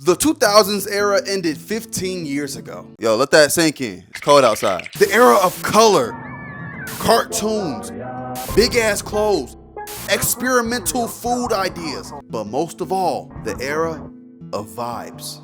The 2000s era ended 15 years ago. Yo, let that sink in. It's cold outside. The era of color, cartoons, big ass clothes, experimental food ideas, but most of all, the era of vibes.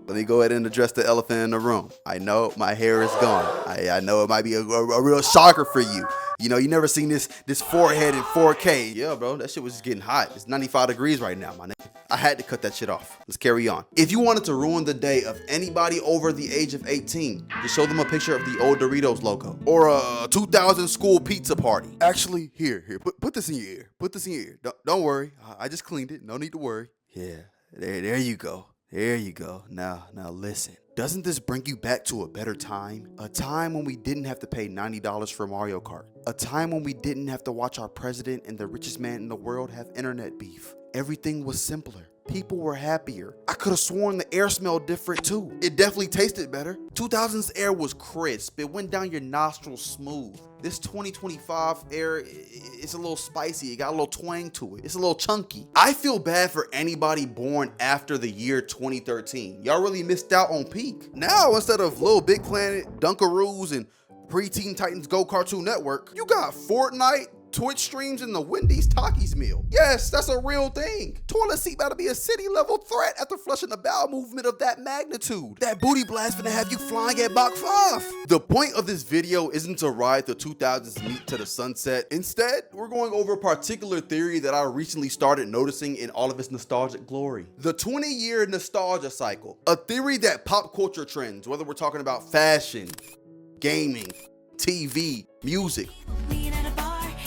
Let me go ahead and address the elephant in the room. I know my hair is gone. I know it might be a real shocker for you. You know, you never seen this forehead in 4K. Yeah, bro, that shit was just getting hot. It's 95 degrees right now, my nigga. I had to cut that shit off. Let's carry on. If you wanted to ruin the day of anybody over the age of 18, just show them a picture of the old Doritos logo or a 2000 school pizza party. Actually, here, put this in your ear. Put this in your ear. Don't worry. I just cleaned it. No need to worry. Yeah, there you go. There you go. Now listen. Doesn't this bring you back to a better time? A time when we didn't have to pay $90 for Mario Kart. A time when we didn't have to watch our president and the richest man in the world have internet beef. Everything was simpler. People were happier. I could have sworn the air smelled different too. It definitely tasted better. 2000s air was crisp. It went down your nostrils smooth. This 2025 air, it's a little spicy. It got a little twang to it. It's a little chunky. I feel bad for anybody born after the year 2013. Y'all really missed out on peak. Now, instead of Little Big Planet, Dunkaroos, and Preteen Titans Go Cartoon Network, you got Fortnite, Twitch streams, and the Wendy's Takis meal. Yes, that's a real thing. Toilet seat about to be a city level threat after flushing a bowel movement of that magnitude. That booty blast finna have you flying at Mach 5. The point of this video isn't to ride the 2000s meat to the sunset. Instead, we're going over a particular theory that I recently started noticing in all of its nostalgic glory. The 20-year nostalgia cycle. A theory that pop culture trends, whether we're talking about fashion, gaming, TV, music,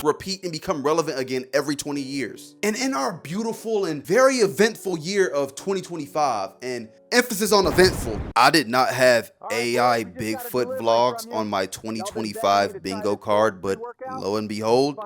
repeat and become relevant again every 20 years. And in our beautiful and very eventful year of 2025, and emphasis on eventful, I did not have AI Bigfoot vlogs on my 2025 bingo card, but lo and behold,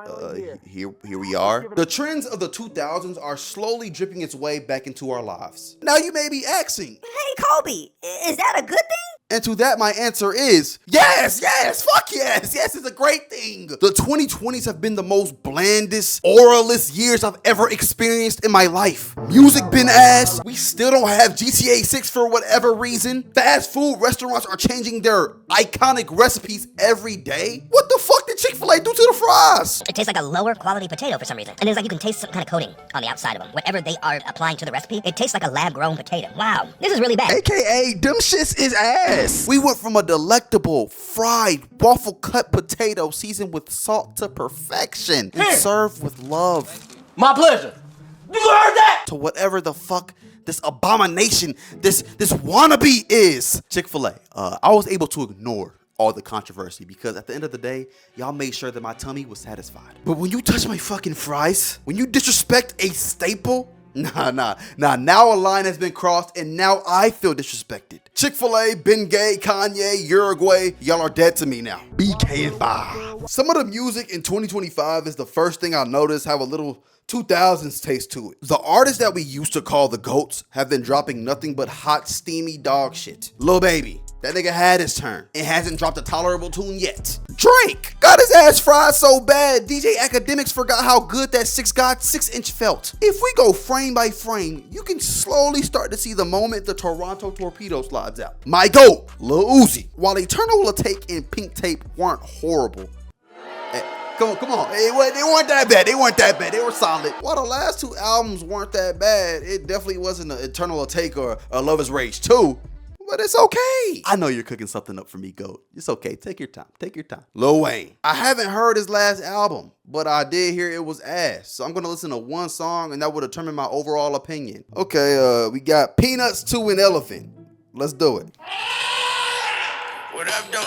here we are. The trends of the 2000s are slowly dripping its way back into our lives. Now you may be asking, hey Colby, is that a good thing? And to that, my answer is yes, fuck yes, it's a great thing. The 2020s have been the most blandest, auraless years I've ever experienced in my life. Music been ass. We still don't have GTA 6 for whatever reason. Fast food restaurants are changing their iconic recipes every day. What the fuck did Chick-fil-A do to the fries? It tastes like a lower quality potato for some reason. And it's like you can taste some kind of coating on the outside of them. Whatever they are applying to the recipe, it tastes like a lab-grown potato. Wow, this is really bad. AKA, them shits is ass. We went from a delectable, fried, waffle-cut potato seasoned with salt to perfection and served with love. My pleasure. You heard that? To whatever the fuck this abomination, this wannabe is. Chick-fil-A. I was able to ignore all the controversy because at the end of the day, y'all made sure that my tummy was satisfied. But when you touch my fucking fries, when you disrespect a staple, Nah, now a line has been crossed and now I feel disrespected. Chick-fil-A, Bengay, Kanye, Uruguay, y'all are dead to me now. BK and bye. Some of the music in 2025 is the first thing I noticed have a little 2000s taste to it. The artists that we used to call the GOATs have been dropping nothing but hot, steamy dog shit. Lil Baby, that nigga had his turn and hasn't dropped a tolerable tune yet. Drake got his ass fried so bad, DJ Academics forgot how good that 6inch felt. If we go frame by frame, you can slowly start to see the moment the Toronto Torpedo slides out. My GOAT, Lil Uzi. While Eternal Take and Pink Tape weren't horrible, Come on. They weren't that bad. They were solid. While the last two albums weren't that bad, it definitely wasn't an Eternal Take or a Love Is Rage 2. But it's okay. I know you're cooking something up for me, GOAT. It's okay. Take your time. Lil Wayne. I haven't heard his last album, but I did hear it was ass. So I'm going to listen to one song and that will determine my overall opinion. Okay, we got Peanuts to an Elephant. Let's do it. What up, dope?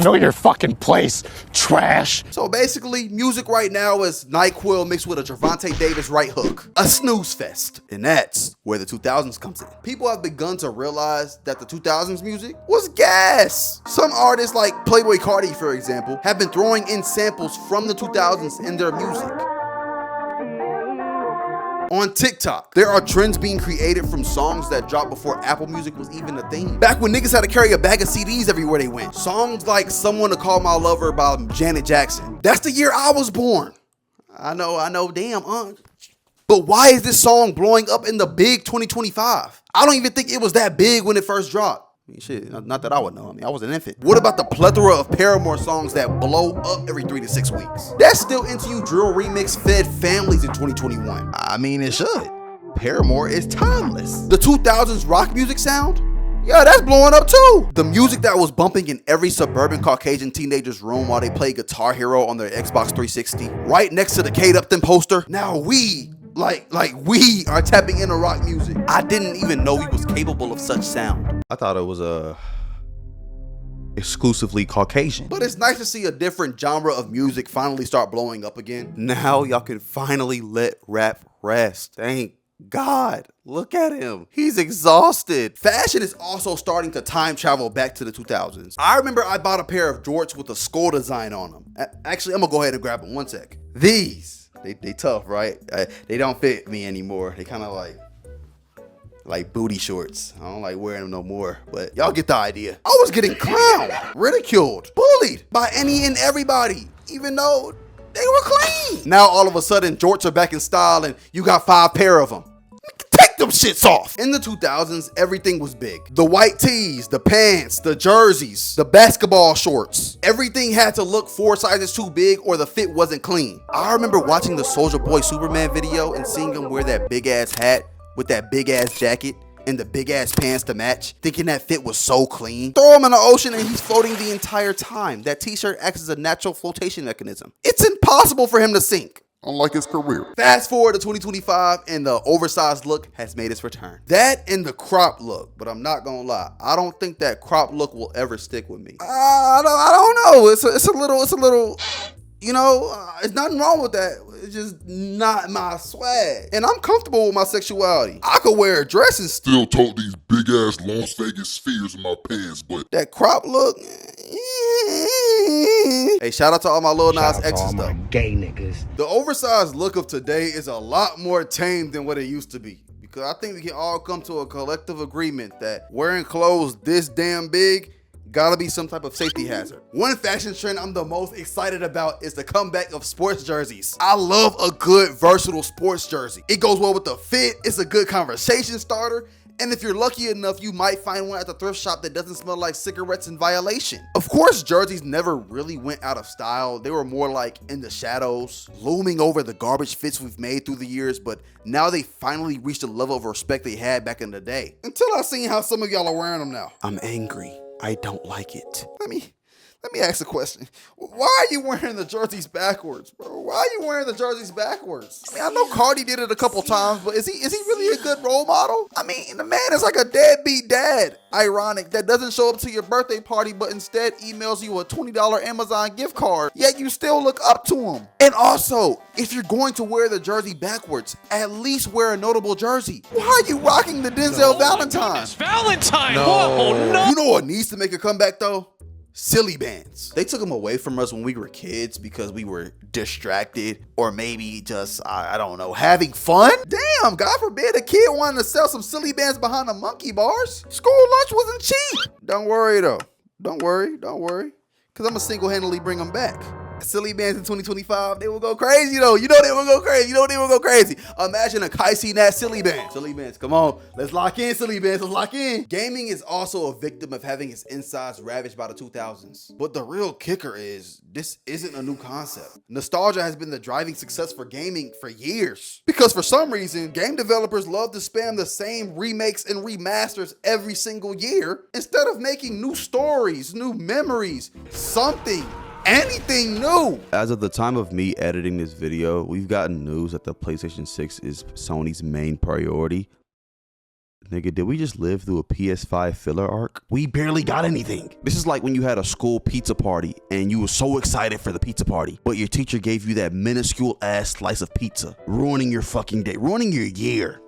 Know your fucking place, trash. So basically, music right now is NyQuil mixed with a Gervonta Davis right hook. A snooze fest. And that's where the 2000s comes in. People have begun to realize that the 2000s music was gas. Some artists like Playboi Carti, for example, have been throwing in samples from the 2000s in their music. On TikTok, there are trends being created from songs that dropped before Apple Music was even a thing. Back when niggas had to carry a bag of CDs everywhere they went. Songs like Someone to Call My Lover by Janet Jackson. That's the year I was born. I know, damn, But why is this song blowing up in the big 2025? I don't even think it was that big when it first dropped. I mean, shit, not that I would know. I mean, I was an infant. What about the plethora of Paramore songs that blow up every 3 to 6 weeks? That's still Into You Drill remix fed families in 2021. I mean, it should. Paramore is timeless. The 2000s rock music sound? Yeah, that's blowing up too. The music that was bumping in every suburban Caucasian teenager's room while they played Guitar Hero on their Xbox 360, right next to the Kate Upton poster. Now we, we are tapping into rock music. I didn't even know he was capable of such sound. I thought it was exclusively Caucasian. But it's nice to see a different genre of music finally start blowing up again. Now y'all can finally let rap rest. Thank God, look at him. He's exhausted. Fashion is also starting to time travel back to the 2000s. I remember I bought a pair of jorts with a skull design on them. Actually, I'm gonna go ahead and grab them. One sec. These, they tough, right? They don't fit me anymore. They kind of like booty shorts. I don't like wearing them no more, but y'all get the idea. I was getting clowned, ridiculed, bullied by any and everybody, even though they were clean. Now all of a sudden, jorts are back in style and you got 5 pair of them. Take them shits off. In the 2000s, everything was big. The white tees, the pants, the jerseys, the basketball shorts. Everything had to look 4 sizes too big or the fit wasn't clean. I remember watching the Soulja Boy Superman video and seeing him wear that big ass hat with that big ass jacket and the big ass pants to match, thinking that fit was so clean. Throw him in the ocean and he's floating the entire time. That t-shirt acts as a natural flotation mechanism. It's impossible for him to sink. Unlike his career. Fast forward to 2025 and the oversized look has made its return. That and the crop look, but I'm not gonna lie, I don't think that crop look will ever stick with me. I don't know. It's a little, you know, it's nothing wrong with that. It's just not my swag. And I'm comfortable with my sexuality. I could wear a dress and Still tote these big ass Las Vegas spheres in my pants, but that crop look. Hey, shout out to all my Lil Nas X's though. Gay niggas. The oversized look of today is a lot more tame than what it used to be. Because I think we can all come to a collective agreement that wearing clothes this damn big gotta be some type of safety hazard. One fashion trend I'm the most excited about is the comeback of sports jerseys. I love a good versatile sports jersey. It goes well with the fit, it's a good conversation starter, and if you're lucky enough, you might find one at the thrift shop that doesn't smell like cigarettes in violation. Of course, jerseys never really went out of style. They were more like in the shadows, looming over the garbage fits we've made through the years, but now they finally reached a level of respect they had back in the day. Until I seen how some of y'all are wearing them now. I'm angry. I don't like it. Let me ask a question. Why are you wearing the jerseys backwards, bro? Why are you wearing the jerseys backwards? I mean, I know Cardi did it a couple times, but is he really a good role model? I mean, the man is like a deadbeat dad, ironic, that doesn't show up to your birthday party, but instead emails you a $20 Amazon gift card, yet you still look up to him. And also, if you're going to wear the jersey backwards, at least wear a notable jersey. Why are you rocking the Denzel Valentine? Valentine! Whoa, no! You know what needs to make a comeback though? Silly bands. They took them away from us when we were kids because we were distracted or maybe just, I don't know, having fun. Damn, God forbid a kid wanted to sell some silly bands behind the monkey bars. School lunch wasn't cheap. Don't worry though. Don't worry. Because I'm going to single-handedly bring them back. Silly bands in 2025, they will go crazy though. You know they will go crazy. Imagine a Kaisi Nat silly band. Silly bands, come on. Let's lock in, silly bands, let's lock in. Gaming is also a victim of having its insides ravaged by the 2000s. But the real kicker is, this isn't a new concept. Nostalgia has been the driving success for gaming for years. Because for some reason, game developers love to spam the same remakes and remasters every single year, instead of making new stories, new memories, anything new. As of the time of me editing this video, we've gotten news that the PlayStation 6 is Sony's main priority. Nigga, did we just live through a PS5 filler arc? We barely got anything. This is like when you had a school pizza party and you were so excited for the pizza party, but your teacher gave you that minuscule ass slice of pizza, ruining your fucking day, ruining your year.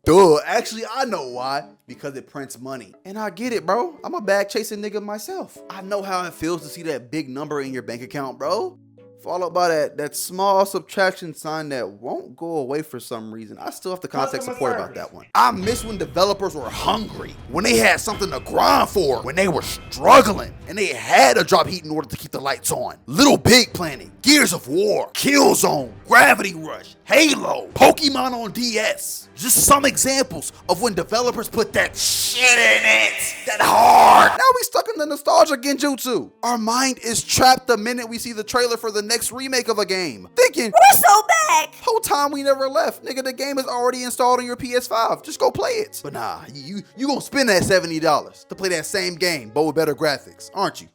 Duh, actually I know why. Because it prints money. And I get it, bro. I'm a bag chasing nigga myself. I know how it feels to see that big number in your bank account, bro. Followed by that small subtraction sign that won't go away for some reason. I still have to contact support about that one. I miss when developers were hungry, when they had something to grind for, when they were struggling, and they had to drop heat in order to keep the lights on. Little Big planning. Gears of War, Killzone, Gravity Rush, Halo, Pokemon on DS. Just some examples of when developers put that shit in it, that hard. Now we stuck in the nostalgia genjutsu. Our mind is trapped the minute we see the trailer for the next remake of a game, thinking, We're so back! whole time we never left. Nigga, the game is already installed on your PS5. Just go play it. But nah, you gonna spend that $70 to play that same game, but with better graphics, aren't you?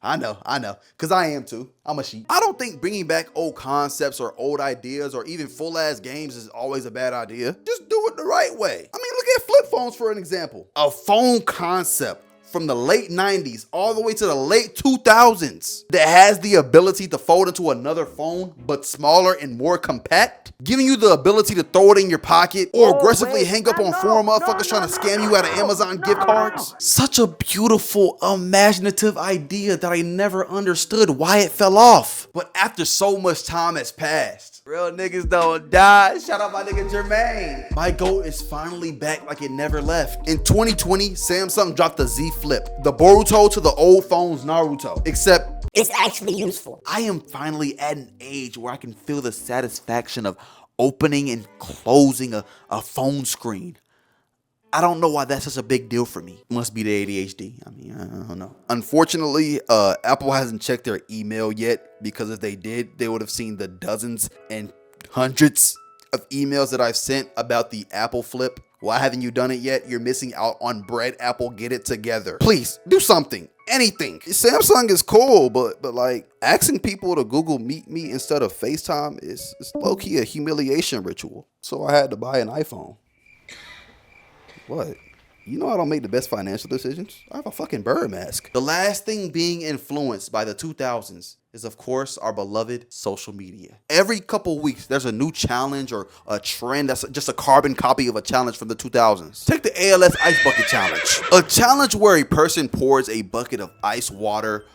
I know, because I am too. I'm a sheep. I don't think bringing back old concepts or old ideas or even full-ass games is always a bad idea. Just do it the right way. I mean, look at flip phones for an example. A phone concept from the late 90s all the way to the late 2000s that has the ability to fold into another phone, but smaller and more compact, giving you the ability to throw it in your pocket or aggressively hang up on forum motherfuckers trying to scam you out of Amazon gift cards. Such a beautiful, imaginative idea that I never understood why it fell off. But after so much time has passed, real niggas don't die. Shout out my nigga Jermaine. My GOAT is finally back like it never left. In 2020, Samsung dropped the Z Flip, the Boruto to the old phone's Naruto, except It's actually useful. I am finally at an age where I can feel the satisfaction of opening and closing a phone screen. I don't know why that's such a big deal for me. Must be the ADHD. I mean, I don't know. Unfortunately, Apple hasn't checked their email yet, because if they did, they would have seen the dozens and hundreds of emails that I've sent about the Apple Flip. Why haven't you done it yet? You're missing out on bread, Apple. Get it together. Please, do something. Anything. Samsung is cool, but like asking people to Google Meet Me instead of FaceTime is low-key a humiliation ritual. So I had to buy an iPhone. What? You know I don't make the best financial decisions. I have a fucking bird mask. The last thing being influenced by the 2000s is, of course, our beloved social media. Every couple weeks, there's a new challenge or a trend that's just a carbon copy of a challenge from the 2000s. Take the ALS Ice Bucket Challenge. A challenge where a person pours a bucket of ice water,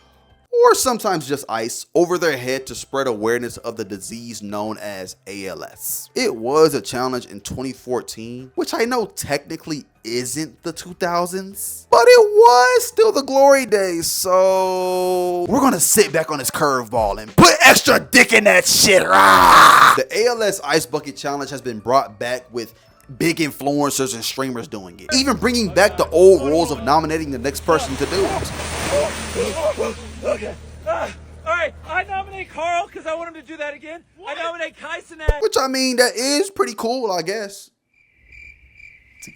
or sometimes just ice, over their head to spread awareness of the disease known as ALS. It was a challenge in 2014, which I know technically isn't the 2000s, but it was still the glory days, so we're gonna sit back on this curveball and put extra dick in that shit. Rah! The ALS Ice Bucket Challenge has been brought back with big influencers and streamers doing it, even bringing back the old rules of nominating the next person to do it. Okay. All right. I nominate Carl because I want him to do that again. What? I nominate Kaisenack. Which, I mean, that is pretty cool, I guess.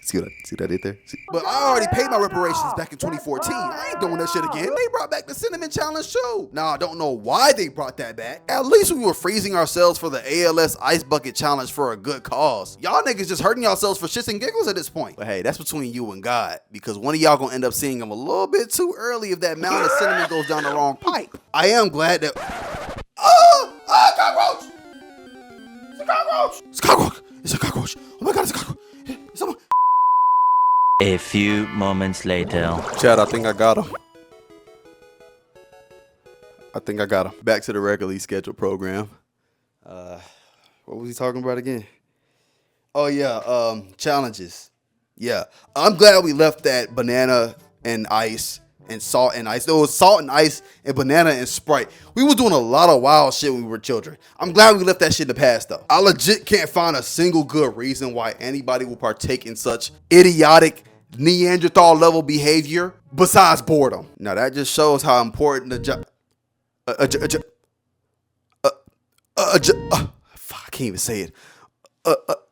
See what I did there? But I already paid my reparations back in 2014. I ain't doing that shit again. They brought back the Cinnamon Challenge too. Now, I don't know why they brought that back. At least we were freezing ourselves for the ALS Ice Bucket Challenge for a good cause. Y'all niggas just hurting yourselves for shits and giggles at this point. But hey, that's between you and God, because one of y'all gonna end up seeing him a little bit too early if that mountain of cinnamon goes down the wrong pipe. I am glad that... cockroach! It's a cockroach! It's a cockroach! It's a cockroach! Oh my God, it's a cockroach! It's someone... A few moments later. Chad, I think I got him. Back to the regularly scheduled program. What was he talking about again? Oh yeah, challenges. Yeah, I'm glad we left that banana and ice and salt and ice. There was salt and ice and banana and Sprite. We were doing a lot of wild shit when we were children. I'm glad we left that shit in the past though. I legit can't find a single good reason why anybody will partake in such idiotic Neanderthal level behavior besides boredom. Now that just shows how important the job. Fuck, I can't even say it.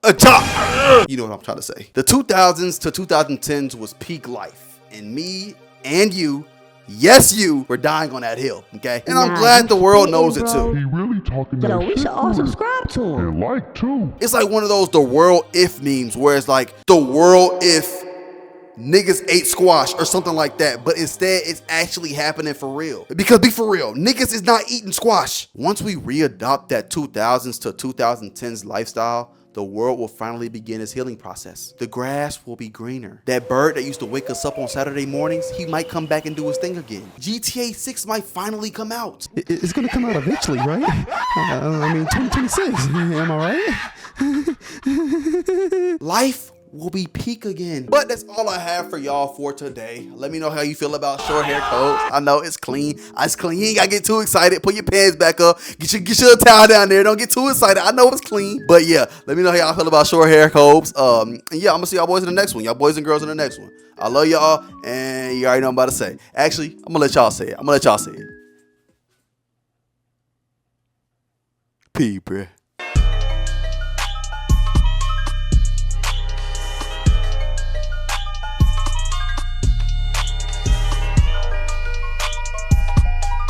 A job. You know what I'm trying to say. The 2000s to 2010s was peak life, and me and you, yes, you, were dying on that hill. Okay, and I'm glad the world knows it too. He really talking that Yo, we shit should all to us. subscribe to him. And like too. It's like one of those the world if memes where it's like the world if niggas ate squash or something like that, but instead it's actually happening for real. Because be for real, niggas is not eating squash. Once we readopt that 2000s to 2010s lifestyle, the world will finally begin its healing process. The grass will be greener. That bird that used to wake us up on Saturday mornings, he might come back and do his thing again. GTA 6 might finally come out. It's gonna come out eventually, right? I mean, 2026. Am I right? Life will be peak again. But that's all I have for y'all for today. Let me know how you feel about short hair codes. I know it's clean. It's clean. You ain't gotta get too excited. Put your pants back up. Get your towel down there. Don't get too excited. I know it's clean. But yeah, let me know how y'all feel about short hair codes. And yeah, I'm gonna see y'all boys in the next one. Y'all boys and girls in the next one. I love y'all, and you already know what I'm about to say. Actually, I'm gonna let y'all say it. P, bruh.